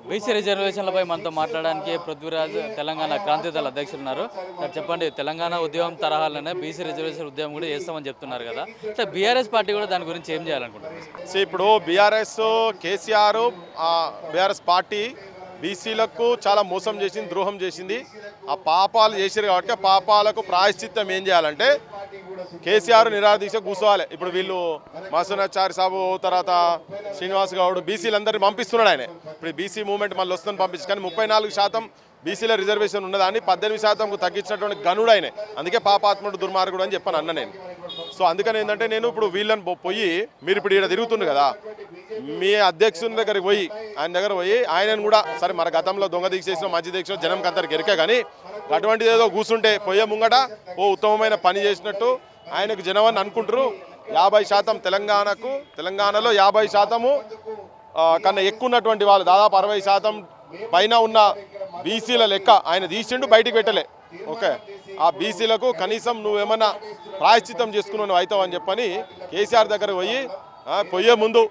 BC రిజర్వేషన్లపై మనతో మాట్లాడడానికి పృథ్వీరాజ్ తెలంగాణ క్రాంతిదళ అధ్యక్షులు ఉన్నారు. సార్ చెప్పండి, తెలంగాణ ఉద్యమం తరహాలోనే బీసీ రిజర్వేషన్ ఉద్యమం కూడా చేస్తామని చెప్తున్నారు కదా, అంటే బీఆర్ఎస్ పార్టీ కూడా దాని గురించి ఏం చేయాలనుకుంటున్నారు? ఇప్పుడు బీఆర్ఎస్ కేసీఆర్ బీఆర్ఎస్ పార్టీ బీసీలకు చాలా మోసం చేసింది, ద్రోహం చేసింది. ఆ పాపాలు చేసారు కాబట్టి ఆ పాపాలకు ప్రాయశ్చిత్తం ఏం చేయాలంటే కేసీఆర్ నిరాదీక్ష కూర్చోవాలి. ఇప్పుడు వీళ్ళు మసనాచారి సాబు తర్వాత శ్రీనివాస్ గౌడ్ బీసీలందరినీ పంపిస్తున్నాడు ఆయన. ఇప్పుడు బీసీ మూవ్మెంట్ మళ్ళీ వస్తుందని పంపించి, కానీ 34% బీసీల రిజర్వేషన్ ఉన్నదాన్ని 18% తగ్గించినటువంటి గనుడు ఆయన. అందుకే పాపాత్ముడు దుర్మార్గుడు అని చెప్పాను అన్న నేను. సో అందుకని ఏంటంటే నేను ఇప్పుడు వీళ్ళని పోయి మీరు ఇప్పుడు ఇక్కడ తిరుగుతుంది కదా, మీ అధ్యక్షుని దగ్గరికి పోయి ఆయన దగ్గర పోయి ఆయనను కూడా సరే మన గతంలో దొంగ దీక్ష చేసిన మంచి దీక్ష జనంకి అందరికి ఎరికే, కానీ అటువంటిది ఏదో కూర్చుంటే పోయే ముంగట ఓ ఉత్తమమైన పని చేసినట్టు ఆయనకు జనమని అనుకుంటారు. 50% తెలంగాణలో 50% కన్నా ఎక్కువ ఉన్నటువంటి వాళ్ళు దాదాపు 60% పైన ఉన్న బీసీల లెక్క ఆయన తీసిండు, బయటికి పెట్టలే. ఓకే, ఆ బీసీలకు కనీసం నువ్వేమన్నా ప్రాయశ్చిత్తం చేసుకున్నావు అవుతావు అని చెప్పని కేసీఆర్ దగ్గర పోయే ముందు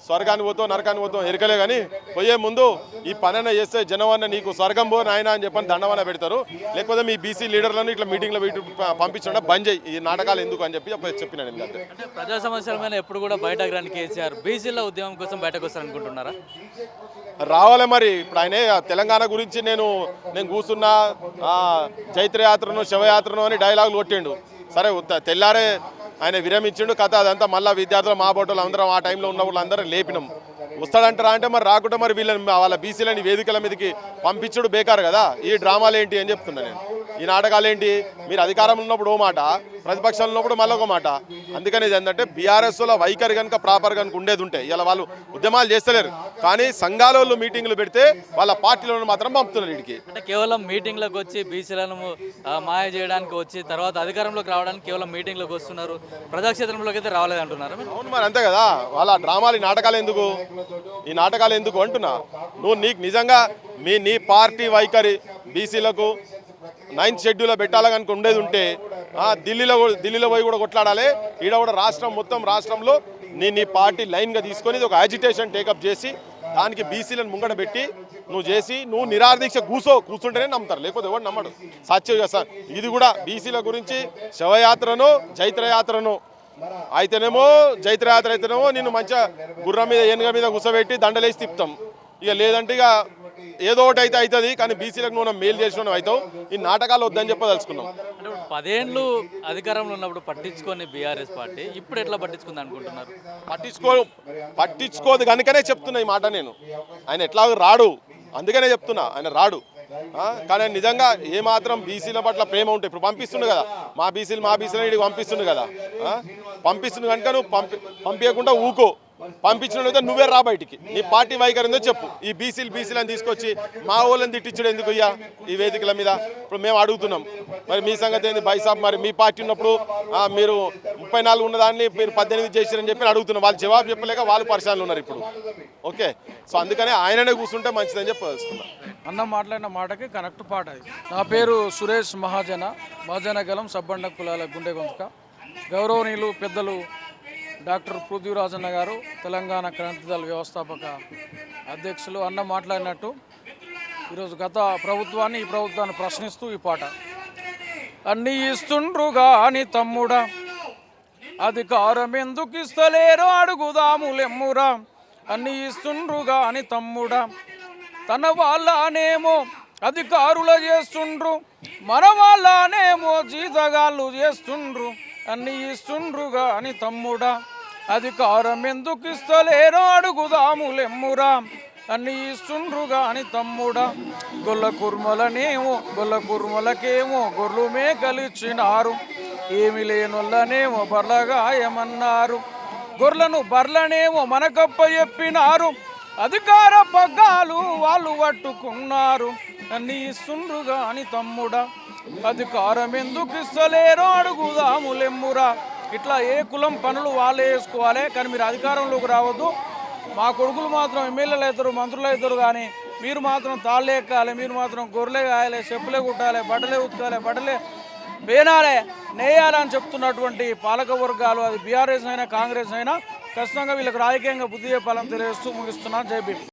స్వర్గాన్ని పోతావు నరకాన్ని పోతావు ఎరకలే, కానీ పోయే ముందు ఈ పనైనా చేస్తే జనవన్న నీకు స్వర్గం పో నాయన అని చెప్పని దండవన్న పెడతారు. లేకపోతే మీ బీసీ లీడర్లను ఇట్లా మీటింగ్లో పంపించడం బంద్ చేయి, ఈ నాటకాలు ఎందుకు అని చెప్పిన నేను. అంటే ప్రజా సమస్యల మీద ఎప్పుడు కూడా బయటకు రాని కేసీఆర్ బీసీల ఉద్యమం కోసం బయటకు వస్తారనుకుంటున్నారా? రావాలి మరి. ఇప్పుడు ఆయన తెలంగాణ గురించి నేను కూర్చున్నా చైత్రయాత్రను శవయాత్రను అని డైలాగులు కొట్టిండు. సరే తెల్లారే ఆయన విరమించిండు కథ, అదంతా మళ్ళీ విద్యార్థులు మా బోటలు అందరం ఆ టైంలో ఉన్న వాళ్ళు అందరం లేపినాం. వస్తాడంటారా అంటే మరి రాకుంటే మరి వీళ్ళని వాళ్ళ బీసీలని వేదికల మీదకి పంపించుడు బేకారు కదా. ఈ డ్రామాలు ఏంటి అని చెప్తున్నా నేను, ఈ నాటకాలు ఏంటి? మీరు అధికారంలో ఉన్నప్పుడు ఓ మాట, ప్రతిపక్షంలో ఉన్నప్పుడు మళ్ళీ ఒక మాట. అందుకని ఇది ఏంటంటే బీఆర్ఎస్లో వైఖరి కనుక ప్రాపర్ కనుక ఉండేది ఉంటే ఇలా వాళ్ళు ఉద్యమాలు చేస్తలేరు, కానీ సంఘాలలో మీటింగ్లు పెడితే వాళ్ళ పార్టీలను మాత్రం పంపుతున్నారు వీడికి. అంటే కేవలం మీటింగ్లకు వచ్చి బీసీలను మాయ చేయడానికి వచ్చి తర్వాత అధికారంలోకి రావడానికి కేవలం మీటింగ్లకు వస్తున్నారు, ప్రజాక్షేత్రంలోకి అయితే రాలేదంటున్నారు. అవును మరి అంతే కదా, వాళ్ళ డ్రామాలు ఈ నాటకాలు ఎందుకు అంటున్నా. నువ్వు నీకు నిజంగా నీ పార్టీ వైఖరి బీసీలకు 9th షెడ్యూల్లో పెట్టాలా కనుక ఉండేది ఉంటే ఢిల్లీలో పోయి కూడా కొట్లాడాలి. ఈడ కూడా మొత్తం రాష్ట్రంలో నీ పార్టీ లైన్గా తీసుకొని ఇది ఒక యాజిటేషన్ టేకప్ చేసి దానికి బీసీలను ముంగడ పెట్టి నువ్వు నిరాదీక్ష కూర్చుంటేనే నమ్ముతారు, లేకపోతే ఎవరు నమ్మడు. సత్యం ఇది కూడా బీసీల గురించి శవయాత్రను జైత్రయాత్రను అయితేనేమో జైత్రయాత్ర అయితేనేమో నిన్ను మంచిగా గుర్రం మీద ఏనుగ మీద కూర్చోబెట్టి దండలేసి తిప్పుతాం. ఇక లేదంటే ఇక ఏదో ఒకటి అయితే అవుతుంది, కానీ బీసీలకు నువ్వు మేలు చేసిన అవుతావు. ఈ నాటకాలు వద్దని చెప్పదలుచుకున్నాం. అంటే 10 ఏళ్ళు అధికారంలో ఉన్నప్పుడు పట్టించుకొని బీఆర్ఎస్ పార్టీ ఇప్పుడు ఎట్లా పట్టించుకుంది అనుకుంటున్నారు? పట్టించుకోదు కనుకనే చెప్తున్నా ఈ మాట నేను. ఆయన ఎట్లా రాడు, అందుకనే చెప్తున్నా ఆయన రాడు. కానీ నిజంగా ఏమాత్రం బీసీల పట్ల ప్రేమ ఉంటే ఇప్పుడు పంపిస్తుండు కదా, మా బీసీలు ఇడికి పంపిస్తుండు కదా, పంపిస్తుంది కనుక నువ్వు పంపించకుండా ఊకో. పంపించిన నువ్వే రా బయటికి, నీ పార్టీ వైఖరి ఉందో చెప్పు. ఈ బీసీలను తీసుకొచ్చి మా వాళ్ళని తిట్టించడం ఎందుకు అయ్యా ఈ వేదికల మీద? ఇప్పుడు మేము అడుగుతున్నాం, మరి మీ సంగతి ఏంది బైసాబ్? మరి మీ పార్టీ ఉన్నప్పుడు మీరు 34 ఉన్నదాన్ని మీరు 18 చేశారని చెప్పి అడుగుతున్నాం. వాళ్ళు జవాబు చెప్పలేక వాళ్ళు పరిశాలు ఉన్నారు ఇప్పుడు. ఓకే, సో అందుకనే ఆయననే కూర్చుంటే మంచిదని చెప్పి తెలుసుకున్నాం. అన్న మాట్లాడిన మాటకి కనెక్ట్ పాట. నా పేరు సురేష్ మహాజనగలం సబ్బండ కులాల గుండె గొంతుక. గౌరవనీయులు పెద్దలు డాక్టర్ పృథ్వీరాజ్ అన్న గారు, తెలంగాణ క్రాంతిదళ వ్యవస్థాపక అధ్యక్షులు అన్న మాట్లాడినట్టు ఈరోజు గత ప్రభుత్వాన్ని ఈ ప్రభుత్వాన్ని ప్రశ్నిస్తూ ఈ పాట. అన్నీ ఇస్తుండ్రుగా అని తమ్ముడా, అధికారం ఎందుకు ఇస్తలేరో అడుగుదాములెమ్మురా. అన్నీ ఇస్తుండ్రుగా అని తమ్ముడా, తన వాళ్ళనేమో అధికారులు చేస్తుండ్రు, మన వాళ్ళనేమో జీతగాళ్ళు చేస్తుండ్రు. అన్నీ ఇస్తుండ్రుగా అని తమ్ముడా, అధికారం ఎందుకు ఇస్తలేరో అడుగుదాములెమ్మురా. అన్నీ ఇస్తుండ్రుగా అని తమ్ముడా, గొల్ల కుర్మలకేమో గొర్రెలు మేకలిచ్చినారు, ఏమి లేనొల్లనేమో బర్లగాయమన్నారు. గొర్రెలను బర్లనేమో మనకప్ప చెప్పినారు, అధికార పగ్గాలు వాళ్ళు పట్టుకున్నారు. అన్నీ ఇస్తుండ్రుగా అని తమ్ముడా, అధికారం ఎందుకు ఇస్తలేరో అడుగుదాములెమ్మురా. ఇట్లా ఏ కులం పనులు వాళ్ళే వేసుకోవాలి, కానీ మీరు అధికారంలోకి రావద్దు. మా కొడుకులు మాత్రం ఎమ్మెల్యేలు అవుతారు, మంత్రులు అవుతారు, కానీ మీరు మాత్రం తాళ్ళే ఎక్కాలి, మీరు మాత్రం గొర్రెలే కాయాలి, చెప్పులే కుట్టాలి, బట్టలే ఉతకాలి, బట్టలే వేనాలే నేయాలని చెప్తున్నటువంటి పాలక వర్గాలు, అది బీఆర్ఎస్ అయినా కాంగ్రెస్ అయినా ఖచ్చితంగా వీళ్ళకి రాజకీయంగా బుద్ధి చెప్పాలని తెలియజేస్తూ ముగిస్తున్నాను. జై భీమ్.